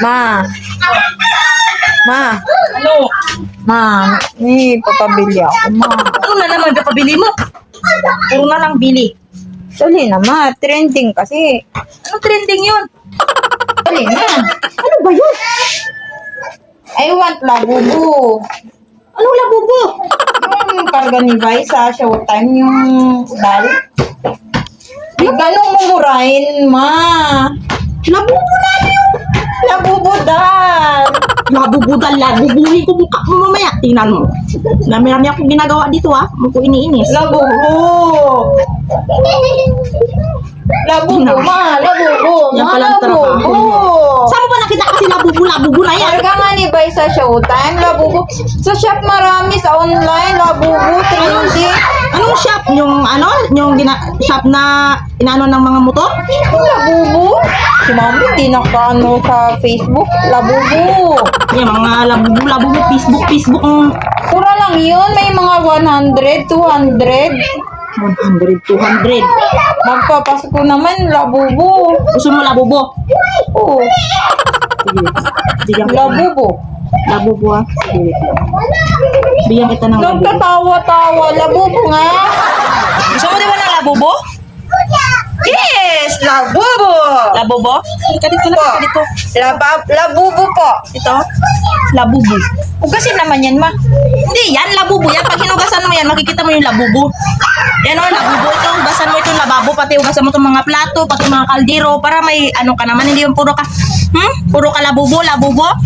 Ma. Ma. Ano? Ma. Papabili ako, ma. Ano na naman kapabili mo? Puro na lang bili. Dali na, ma. Trending kasi. Ano trending yun? Dali na. Ano ba yun? I want labubu. Anong labubo? Yung karga ni Vice sa Showtime, yung dal. Ay, ganong mumurahin, ma. Labubo na yun! Labubu dal. Labubudal, labubuhin ko mukha mo mamaya. Tingnan mo. Marami akong ginagawa dito Mo ko iniinis. Labubu. Labubu, ma. Labubu. Yan Ma, palang trabaho labubu. Saan mo ba nakita kasi labubo na yan? Karga nga ni Vice sa Showtime, labubu. Sa shop marami, sa online, labubu, trending. Anong shop? Shop na inaano ng mga motor? Labubu? Si mami, di nakaano sa Facebook. Labubu. Yan, mga labubo, Facebook. Pura lang yun. May mga 100, 200. 100, 200. Magpapasok ko naman, labubu. Gusto mo labubo? Oo, Sige. Bigyan kita. labubu. Labubo Sige. Bigyan kita ng labubo. Nagkatawa-tawa. Labubu nga. Gusto mo di ba ng labubo? Yes, labubu. Labubo? Halika dito, halika dito. Labubu po. Ito? Labubo. Ugasin naman yan, ma. Hindi, yan labubo. Yan, pag hinugasan mo yan, makikita mo yung labubo. Yan labubo. Ito, hugasan mo itong lababo, pati hugasan mo itong mga plato, pati mga kaldero, para may ano ka naman, hindi yung puro ka, puro ka labubo.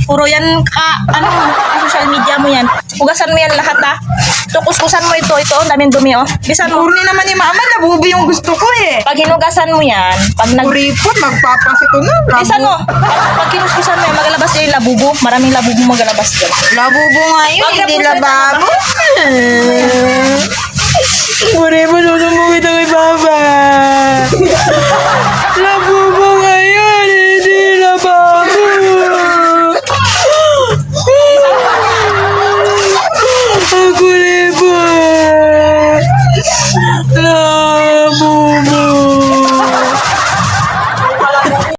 Puro yan ka, social media mo yan. Hugasan mo yan lahat Ito, kuskusan mo ito, ang daming dumi Bisan mo. Puri naman ni mama, labubu yung gusto ko eh. Pag hinugasan mo yan, pag Kuripot, magpapasok ko na. Bisan mo, pag kinuskusan mo yan, magalabas din yung labubo. Maraming labubo magalabas din. Labubu nga yun, Wag na hindi po, lababo. Puri mo, nunumuwi na kay Baba. Labubu.